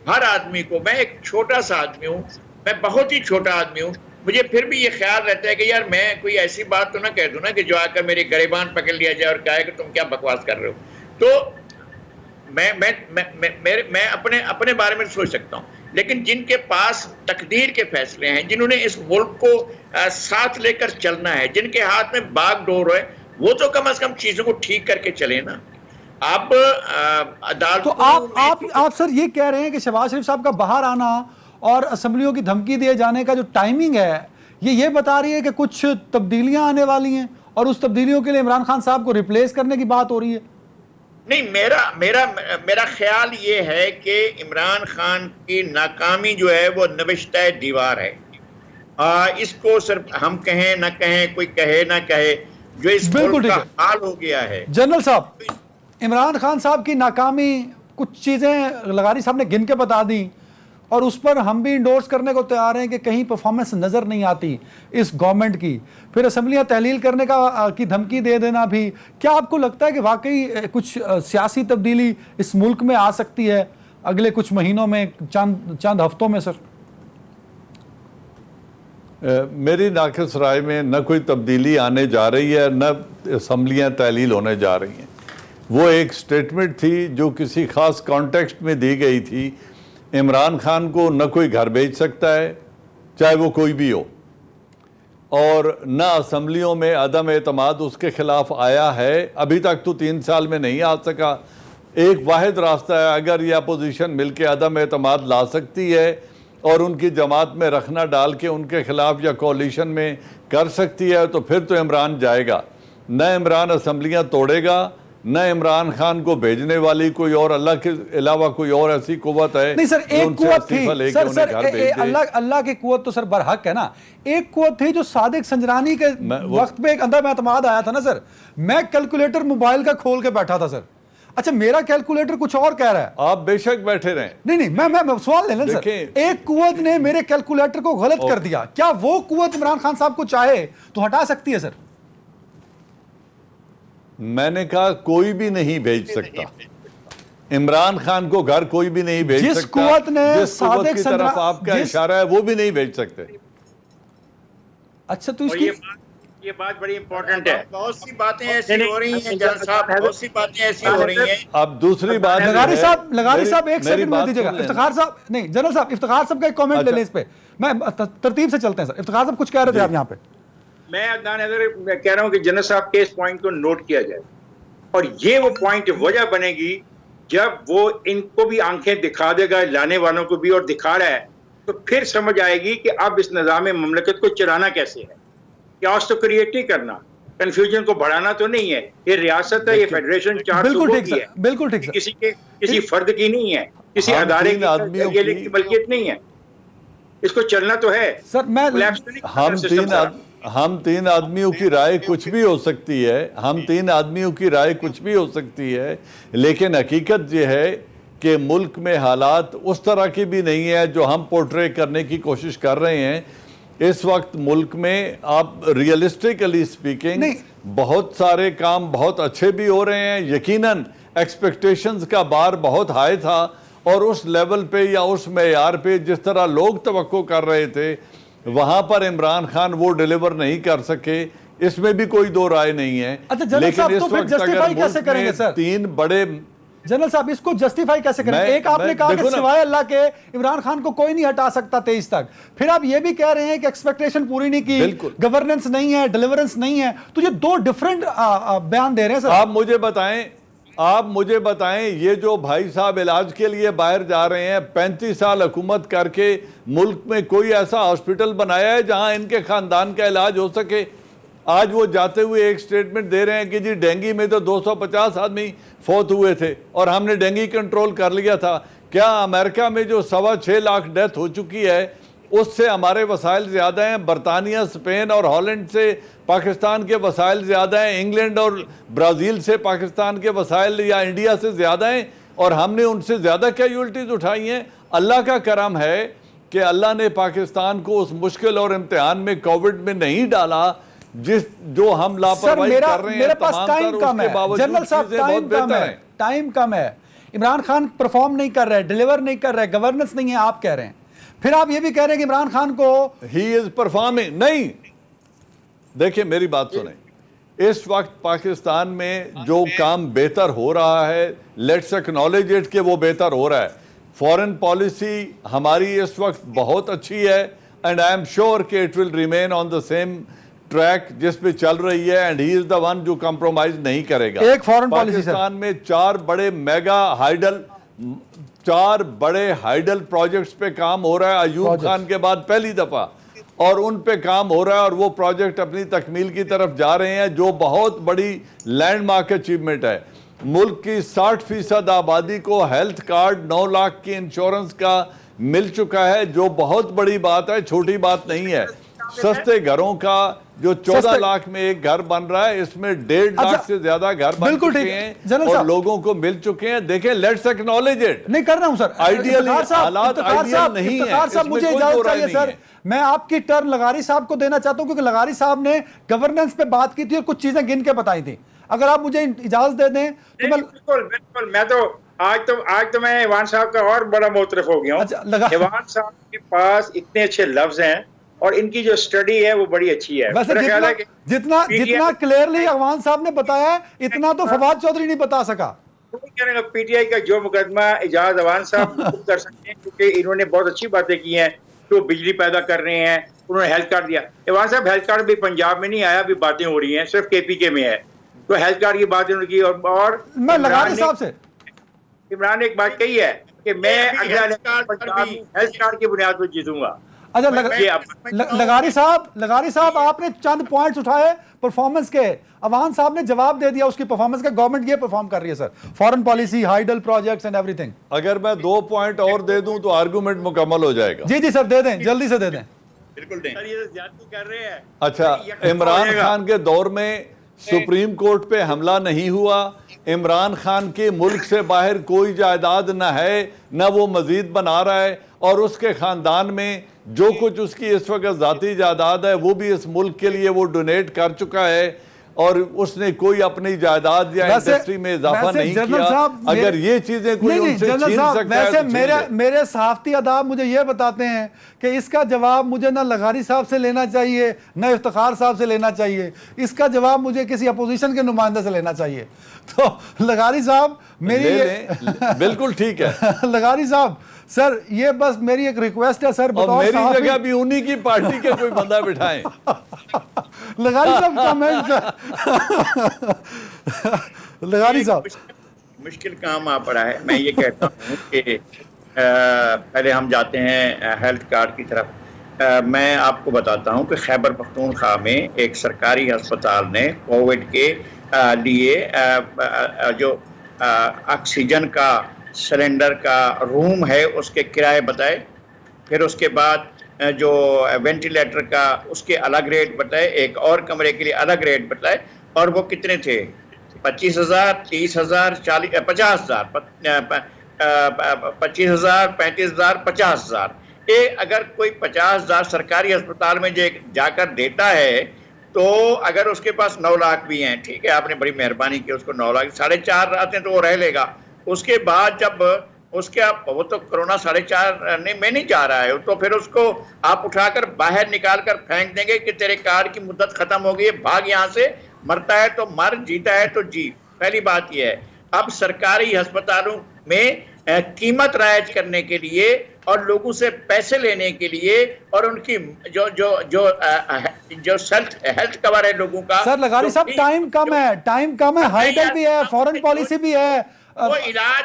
हर आदमी को, मैं एक छोटा सा आदमी हूं, मैं बहुत ही छोटा आदमी हूं, मुझे फिर भी ये ख्याल रहता है कि यार मैं कोई ऐसी बात तो ना कह दूं ना कि जो आकर मेरी गरेबान पकड़ लिया जाए और कहे कि तुम क्या बकवास कर रहे हो। तो मैं अपने बारे में सोच सकता हूं, लेकिन जिनके पास तकदीर के फैसले हैं, जिन्होंने इस मुल्क को साथ लेकर चलना है, जिनके हाथ में बागडोर है, वो तो कम से कम चीजों को ठीक करके चले ना। आप अदालत तो आप सर ये कह रहे हैं कि शहबाज शरीफ साहब का बाहर आना और असेंबलियों की धमकी दिए जाने का जो टाइमिंग है, ये बता रही है कि कुछ तब्दीलियां आने वाली हैं और उस तब्दीलियों के लिए इमरान खान साहब को रिप्लेस करने की बात हो रही है? नहीं, मेरा ख्याल ये है कि इमरान खान की नाकामी जो है वो नविश्ता दीवार है। इसको सिर्फ हम कहें ना कहें, कोई कहे ना कहे, जो इस मुल्क का हाल हो गया है। जनरल साहब, इमरान खान साहब की नाकामी, कुछ चीजें लगारी साहब ने गिन के बता दी और उस पर हम भी इंडोर्स करने को तैयार हैं कि कहीं परफॉर्मेंस नज़र नहीं आती इस गवर्नमेंट की, फिर असेंबलियां तहलील करने की धमकी दे देना भी। क्या आपको लगता है कि वाकई कुछ सियासी तब्दीली इस मुल्क में आ सकती है अगले कुछ महीनों में, चंद हफ्तों में? सर मेरी नाक़िस राय में न कोई तब्दीली आने जा रही है, न असेंबलियां तहलील होने जा रही हैं। वो एक स्टेटमेंट थी जो किसी ख़ास कॉन्टेक्स्ट में दी गई थी। इमरान खान को न कोई घर भेज सकता है, चाहे वो कोई भी हो, और न असेंबलियों में अदम एतमाद उसके खिलाफ आया है। अभी तक तो 3 साल में नहीं आ सका, एक वाहिद रास्ता है, अगर यह अपोजिशन मिलकर अदम एतमाद ला सकती है और उनकी जमात में रखना डाल के उनके खिलाफ या कोalition में कर सकती है, तो फिर तो इमरान जाएगा। न इमरान असम्बलियाँ तोड़ेगा, न इमरान खान को भेजने वाली कोई और अल्लाह के अलावा कोई और ऐसी कुव्वत है। नहीं सर, एक कुव्वत थी सर, अल्लाह की कुव्वत तो सर बरहक है ना। एक कुव्वत थी जो सादिक संजरानी के वक्त में एक अंदर में एतमाद आया था ना सर। मैं कैलकुलेटर मोबाइल का खोल के बैठा था सर। अच्छा, मेरा कैलकुलेटर कुछ और कह रहा है, आप बेशक बैठे रहें। नहीं मैं सवाल ले लें सर। एक कुव्वत ने मेरे कैलकुलेटर को गलत कर दिया, क्या वो कुव्वत इमरान खान साहब को चाहे तो हटा सकती है सर? मैंने कहा कोई भी नहीं भेज सकता इमरान खान को घर, कोई भी नहीं भेज सकता। जिस कुव्वत ने सादिक की तरफ आपका इशारा है वो भी नहीं भेज सकते। अच्छा, तो इसकी ये बात बड़ी इंपॉर्टेंट है। बहुत सी बातें ऐसी हो रही हैं जज साहब, बहुत सी बातें ऐसी हो रही हैं। अब दूसरी बात, लगारी साहब एक सेकंड में दीजिएगा। इफ्तिखार साहब, नहीं जनरल साहब, इफ्तिखार साहब का एक कमेंट ले लें इस पे। मैं तरतीब से चलते हैं सर। इफ्तिखार साहब कुछ कह रहे थे आप यहाँ पे। मैं अदनान हैदर कह रहा हूं कि जनरल साहब के इस पॉइंट को नोट किया जाए, और ये वो पॉइंट वजह बनेगी जब वो इनको भी आंखें दिखा देगा, लाने वालों को भी, और दिखा रहा है, तो फिर समझ आएगी कि अब इस निज़ाम ममलकत को चलाना कैसे है। क्या तो क्रिएट नहीं करना, कंफ्यूजन को बढ़ाना तो नहीं है। ये रियासत है, ये फेडरेशन 4 सूबों की है, बिल्कुल ठीक, किसी फर्द की नहीं है, किसी अदारे की मलकियत नहीं है। इसको चलना तो है सर। मैं हम तीन आदमियों की राय कुछ भी हो सकती है, हम तीन आदमियों की राय कुछ भी हो सकती है, लेकिन हकीकत ये है कि मुल्क में हालात उस तरह की भी नहीं है जो हम पोर्ट्रे करने की कोशिश कर रहे हैं। इस वक्त मुल्क में आप रियलिस्टिकली स्पीकिंग बहुत सारे काम बहुत अच्छे भी हो रहे हैं। यकीनन एक्सपेक्टेशंस का बार बहुत हाई था, और उस लेवल पे या उस मेयार पे जिस तरह लोग तवक्को कर रहे थे, वहां पर इमरान खान वो डिलीवर नहीं कर सके, इसमें भी कोई दो राय नहीं है। अच्छा, लेकिन इस वक्त अगर कैसे करेंगे सर? तीन बड़े जनरल साहब इसको जस्टिफाई कैसे करेंगे? एक आपने कहा कि सिवाय अल्लाह के इमरान खान को कोई नहीं हटा सकता 23 तक, फिर आप ये भी कह रहे हैं कि एक्सपेक्टेशन पूरी नहीं की, गवर्नेंस नहीं है, डिलीवरेंस नहीं है, तो ये दो डिफरेंट बयान दे रहे हैं सर। आप मुझे बताएं, ये जो भाई साहब इलाज के लिए बाहर जा रहे हैं, 35 साल हुकूमत करके मुल्क में कोई ऐसा हॉस्पिटल बनाया है जहां इनके खानदान का इलाज हो सके? आज वो जाते हुए एक स्टेटमेंट दे रहे हैं कि जी डेंगू में तो 250 आदमी फौत हुए थे और हमने डेंगू कंट्रोल कर लिया था। क्या अमेरिका में जो 6.25 लाख डेथ हो चुकी है उससे हमारे वसाइल ज़्यादा हैं? बरतानिया, स्पेन और हॉलैंड से पाकिस्तान के वसाइल ज़्यादा हैं, इंग्लैंड और ब्राज़ील से पाकिस्तान के वसाइल या इंडिया से ज़्यादा हैं, और हमने उनसे ज़्यादा कैजुअल्टीज़ उठाई हैं। अल्लाह का करम है कि अल्लाह ने पाकिस्तान को उस मुश्किल और इम्तिहान में कोविड में नहीं डाला जो हम लापरवाही कर रहे हैं। मेरे पास टाइम कम है जनरल साहब, टाइम कम है। इमरान खान परफॉर्म नहीं कर रहे, डिलीवर नहीं कर रहे, गवर्नेंस नहीं है आप कह रहे हैं, फिर आप ये भी कह रहे हैं कि इमरान खान को ही इज परफॉर्मिंग। नहीं, देखिए मेरी बात सुने, इस वक्त पाकिस्तान में जो काम बेहतर हो रहा है, लेट्स एक्नॉलेज इट कि वो बेहतर हो रहा है। फॉरेन पॉलिसी हमारी इस वक्त बहुत अच्छी है, एंड आई एम श्योर कि it will remain on the same track जिस पे चल रही है, and he is the one जो कंप्रोमाइज नहीं करेगा। एक फॉरेन पॉलिसी पाकिस्तान में 4 बड़े हाइडल प्रोजेक्ट्स पे काम हो रहा है अयूब खान के बाद पहली दफा, और उन पे काम हो रहा है, और वो प्रोजेक्ट अपनी तकमील की तरफ जा रहे हैं, जो बहुत बड़ी लैंडमार्क अचीवमेंट है। मुल्क की 60% आबादी को हेल्थ कार्ड, 9 लाख की इंश्योरेंस का मिल चुका है, जो बहुत बड़ी बात है, छोटी बात नहीं है। सस्ते घरों का जो 14 लाख में एक घर बन रहा है, इसमें 1.5 लाख से ज्यादा घर बन चुके हैं और लोगों को मिल चुके हैं। देखें, लेट्स एक्नॉलेज इट। नहीं कर रहा हूं सर, आइडियली हालात आइडियल नहीं है। साहब मुझे इजाजत चाहिए सर, मैं आपकी टर्न लगारी साहब को देना चाहता हूं, क्योंकि लगारी साहब ने गवर्नेंस पे बात की थी और कुछ चीजें गिन के बताई थी। अगर आप मुझे इजाजत दे दें तो मैं बिल्कुल मैं तो आज तो मैं ईवान साहब का और बड़ा मोतरफ हो गया हूं। ईवान साहब के पास इतने अच्छे लफ्ज हैं और इनकी जो स्टडी है वो बड़ी अच्छी है। वैसे जितना क्लियरली अवान साहब ने बताया है, इतना तो फवाद चौधरी नहीं बता सका। पीटीआई का जो मुकदमा इजाज अवान साहब कर सकते हैं, क्योंकि इन्होंने बहुत अच्छी बातें की हैं, तो बिजली पैदा कर रहे हैं, उन्होंने हेल्थ कार्ड दिया। अवान साहब हेल्थ कार्ड भी पंजाब में नहीं आया, अभी बातें हो रही हैं, सिर्फ केपीके में है, तो हेल्थ कार्ड की बात उन्होंने की। और मैं लगारी साहब से इमरान ने एक बात कही है कि मैं अभी अगला हेल्थ कार्ड पर पंजाब भी- हेल्थ कार्ड की बुनियाद पर जीतूंगा। अच्छा ये आप- लगारी साहब आपने चंद पॉइंट्स उठाए परफॉर्मेंस के, अवान साहब ने जवाब दे दिया उसकी परफॉर्मेंस का। गवर्नमेंट ये परफॉर्म कर रही है sir, foreign policy, hydel projects and everything. अगर मैं 2 पॉइंट और दे दूं तो आर्गुमेंट मुकम्मल हो जाएगा। जी जी सर दे दें, जल्दी से दे दें। बिल्कुल दें। सर ये तो ज्यादती कर रहे हैं। अच्छा, इमरान खान के दौर में सुप्रीम कोर्ट पे हमला नहीं हुआ, इमरान खान के मुल्क से बाहर कोई जायदाद न है, न वो मजीद बना रहा है, और उसके खानदान में जो कुछ उसकी इस वक्त जाती जायदाद है वो भी इस मुल्क के लिए वो डोनेट कर चुका है, और उसने कोई अपनी जायदाद या इंडस्ट्री में इजाफा नहीं किया। अगर ये चीजें कोई उनसे छीन सकता है तो छीन ले। मेरे सहाफती अदाब मुझे ये बताते हैं कि इसका जवाब मुझे ना लगारी साहब से लेना चाहिए, न इफ्तिखार साहब से लेना चाहिए, इसका जवाब मुझे किसी अपोजिशन के नुमाइंदे से लेना चाहिए। तो लगारी साहब मेरी बिल्कुल ठीक है। लगारी साहब सर ये बस मेरी एक रिक्वेस्ट है सर, और मेरी जगह भी उन्हीं की पार्टी के कोई बंदा बिठाएं। लगारी साहब कमेंट लगारी साहब मुश्किल काम आ पड़ा है। मैं ये कहता हूँ कि पहले हम जाते हैं हेल्थ कार्ड की तरफ। मैं आपको बताता हूँ कि खैबर पख्तूनख्वा में एक सरकारी अस्पताल ने कोविड के लिए जो ऑक्सीजन का सिलेंडर का रूम है उसके किराए बताए, फिर उसके बाद जो वेंटिलेटर का उसके अलग रेट बताए, एक और कमरे के लिए अलग रेट बताए, और वो कितने थे? 25,000, 30,000, 40, 50,000, 25,000, 35,000, 50,000। ये अगर कोई 50,000 सरकारी अस्पताल में जाकर देता है तो अगर उसके पास 9 लाख भी हैं, ठीक है, आपने बड़ी मेहरबानी की, उसको 9 लाख 4.5 आते हैं तो वो रह लेगा। उसके बाद जब उसके वो तो कोरोना 4.5 में नहीं जा रहा है, तो फिर उसको आप उठाकर बाहर निकाल कर फेंक देंगे कि तेरे कार्ड की मुद्दत खत्म हो गई है, भाग यहाँ से, मरता है तो मर, जीता है तो जी। पहली बात यह है, अब सरकारी अस्पतालों में कीमत राइज करने के लिए और लोगों से पैसे लेने के लिए और उनकी जो जो जो जो हेल्थ कवर है लोगों का। सर लगारी साहब टाइम कम है, हाइडल भी है, फॉरेन पॉलिसी भी है। वो इलाज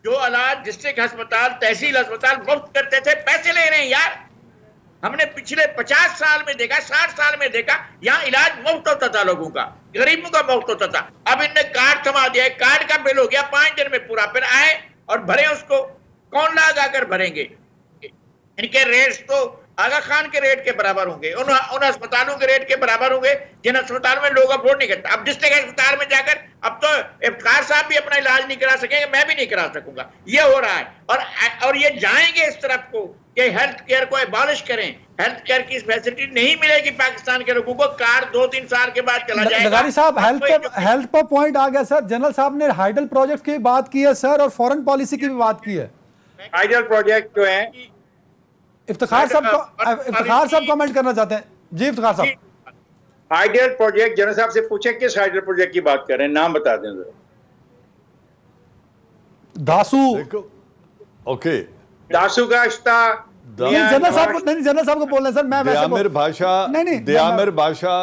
जो इलाज डिस्ट्रिक्ट अस्पताल, तहसील अस्पताल मुफ्त करते थे, पैसे ले रहे हैं यार। हमने पिछले 50 साल में देखा, 60 साल में देखा, यहाँ इलाज मुफ्त होता था लोगों का, गरीबों का मुफ्त होता था। अब इनने कार्ड थमा दिया, कार्ड का बिल हो गया 5 दिन में पूरा, फिर आए और भरे उसको, कौन लाग आकर भरेंगे? इनके रेट्स तो आगा खान के रेट के बराबर होंगे, उन अस्पतालों के रेट के बराबर होंगे जिन अस्पताल में लोग अफोर्ड नहीं करते। अब डिस्ट्रिक्ट अस्पताल में जाकर अब तो इफ्तिखार साहब भी अपना इलाज नहीं करा सकेंगे, मैं भी नहीं करा सकूंगा। ये हो रहा है और ये जाएंगे इस तरफ को कि हेल्थ केयर को एबॉलिश करें। हेल्थ केयर की फैसिलिटी नहीं मिलेगी पाकिस्तान के लोगों को, कार्ड 2-3 साल के बाद चला जाएगा। लगारी साहब हेल्थ पर पॉइंट आ गया सर। जनरल साहब ने हाइडल प्रोजेक्ट की बात की है सर, और फॉरेन पॉलिसी की भी बात की है। हाइडल प्रोजेक्ट जो है, इफ्तिखार साहब कमेंट करना चाहते हैं। जी इफ्तिखार साहब। हाइडल प्रोजेक्ट जनरल साहब से पूछे किस हाइडल प्रोजेक्ट की बात कर रहे हैं, नाम बता दें जरा। दासू, ओके, दासू का रिश्ता जनरल साहब को बोल रहे हैं सर। मैं दयामिर भाषा, दयामिर भाषा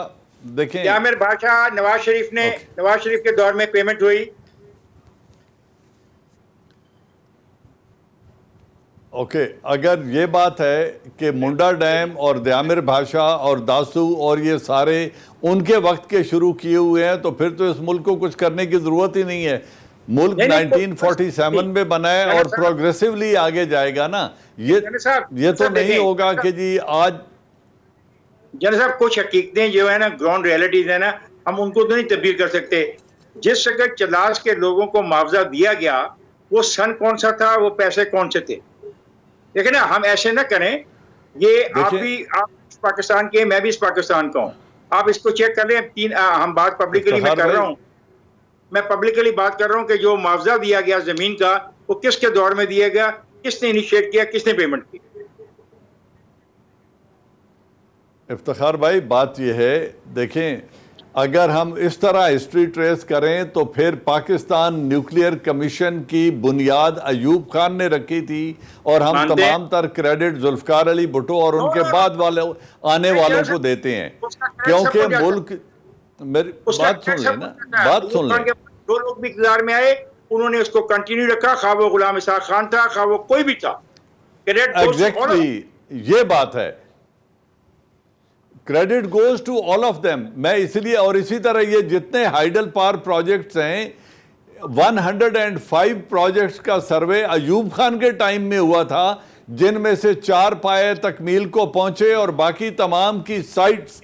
देखें, दयामिर भाषा नवाज शरीफ के दौर में पेमेंट हुई। ओके, अगर ये बात है कि मुंडा डैम और दयामिर भाषा और दासू और ये सारे उनके वक्त के शुरू किए हुए हैं, तो फिर तो इस मुल्क को कुछ करने की जरूरत ही नहीं है। मुल्क 1947 में बना है और प्रोग्रेसिवली आगे जाएगा ना। ये तो नहीं होगा कि जी आज जनरल साहब कुछ हकीकतें जो है ना, ग्राउंड रियलिटीज है ना, हम उनको तो नहीं तब्दील कर सकते। जिस जगह चलास के लोगों को मुआवजा दिया गया वो सन कौन सा था, वो पैसे कौन से थे? देखिए ना, हम ऐसे ना करें। ये आप पाकिस्तान के, मैं भी इस पाकिस्तान का हूँ, आप इसको चेक कर लें। हम बात पब्लिकली मैं कर रहा हूँ, मैं पब्लिकली बात कर रहा हूँ कि जो मुआवजा दिया गया जमीन का वो किसके दौर में दिया गया, किसने इनिशिएट किया, किसने पेमेंट की? इफ्तिखार भाई बात यह है, देखें, अगर हम इस तरह हिस्ट्री ट्रेस करें तो फिर पाकिस्तान न्यूक्लियर कमीशन की बुनियाद अयूब खान ने रखी थी, और हम तमाम तर क्रेडिट जुल्फकार अली भुट्टो और उनके बाद वाले आने वालों को देते हैं, क्योंकि मुल्क, मेरी बात सुन लेना, बात सुन लें। जो लोग भी इक़्तिदार में आए उन्होंने उसको कंटिन्यू रखा, खा वो गुलाम इसाक खान था, खा वो कोई भी था। एग्जैक्टली ये बात है, credit goes to all of them. मैं इसलिए, और इसी तरह ये जितने हाइडल पावर प्रोजेक्ट्स हैं, 105 प्रोजेक्ट्स का सर्वे अयूब खान के टाइम में हुआ था, जिनमें से 4 पाए तकमील को पहुंचे और बाकी तमाम की साइट्स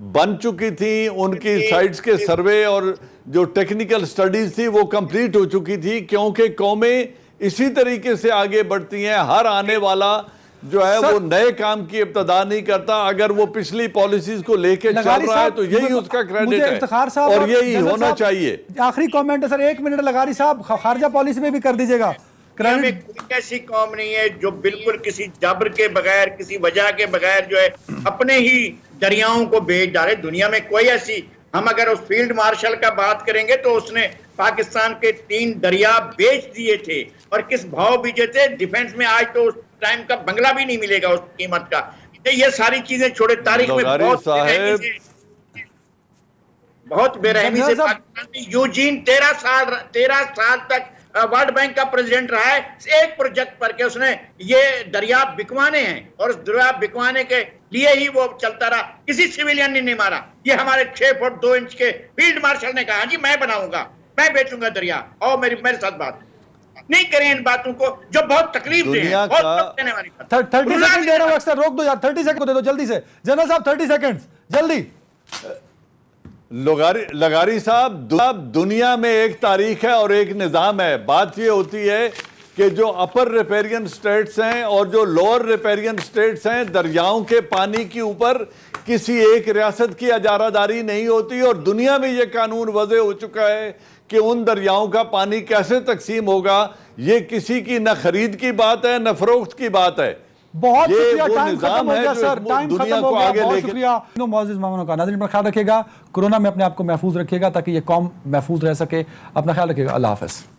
बन चुकी थी, उनकी साइट्स के सर्वे और जो टेक्निकल स्टडीज थी वो कंप्लीट हो चुकी थी, क्योंकि कौमें इसी तरीके से आगे बढ़ती हैं। हर आने वाला जो है वो नए काम की इब्तदा नहीं करता, अगर वो पिछली पॉलिसीज को लेके चल रहा है तो यही उसका क्रेडिट है और यही होना चाहिए। आखिरी कमेंट है सर, 1 मिनट लगारी साहब, खारजा पॉलिसी में भी कर दीजिएगा। कोई ऐसी कौम नहीं है जो बिल्कुल किसी जबर के बगैर, किसी वजह के बगैर जो है अपने ही दरियाओं को बेच डाले। दुनिया में कोई ऐसी, हम अगर उस फील्ड मार्शल का बात करेंगे तो उसने पाकिस्तान के 3 दरिया बेच दिए थे और किस भाव बीजे थे डिफेंस में। आज तो उस टाइम का बंगला भी नहीं मिलेगा उस कीमत का। तो ये सारी चीजें छोड़े, तारीख में बहुत बेरहमी से पाकिस्तान में यूजीन 13 साल तक वर्ल्ड बैंक का प्रेसिडेंट रहा है, एक प्रोजेक्ट पर के उसने ये दरिया बिकवाने हैं और उस दरिया बिकवाने के लिए ही वो चलता रहा। किसी सिविलियन ने नहीं मारा। ये हमारे 6 फुट 2 इंच के फील्ड मार्शल ने कहा जी मैं बनाऊंगा, मैं बेचूंगा दरिया, और मेरे साथ बात नहीं करें इन बातों को जो बहुत तकलीफ दे, बहुत देने वाली बात। 30 सेकंड दे रहा हूं अक्सर, रोक दो यार, 30 सेकंड दे दो जल्दी से। जनरल साहब 30 सेकंड जल्दी। लगारी साहब, दुनिया में एक तारीख है और एक निज़ाम है। बात ये होती है कि जो अपर रिपेरियन स्टेट्स हैं और जो लोअर रिपेरियन स्टेट्स हैं, दरियाओं के पानी के ऊपर किसी एक रियासत की इजारादारी नहीं होती और दुनिया में ये कानून वज़े हो चुका है कि उन दरियाओं का पानी कैसे तकसीम होगा, ये किसी की न खरीद की बात है न फरोख्त की बात है। बहुत शुक्रिया, टाइम खत्म हो गया सर, टाइम दुनिया खत्म हो को गया, आगे बहुत लेके। शुक्रिया। मोअज़्ज़िज़ मेहमानों का नाज़रीन, अपना ख्याल रखिएगा, कोरोना में अपने आप को महफूज रखिएगा ताकि ये कौम महफूज रह सके। अपना ख्याल रखिएगा, अल्लाह हाफ़िज़।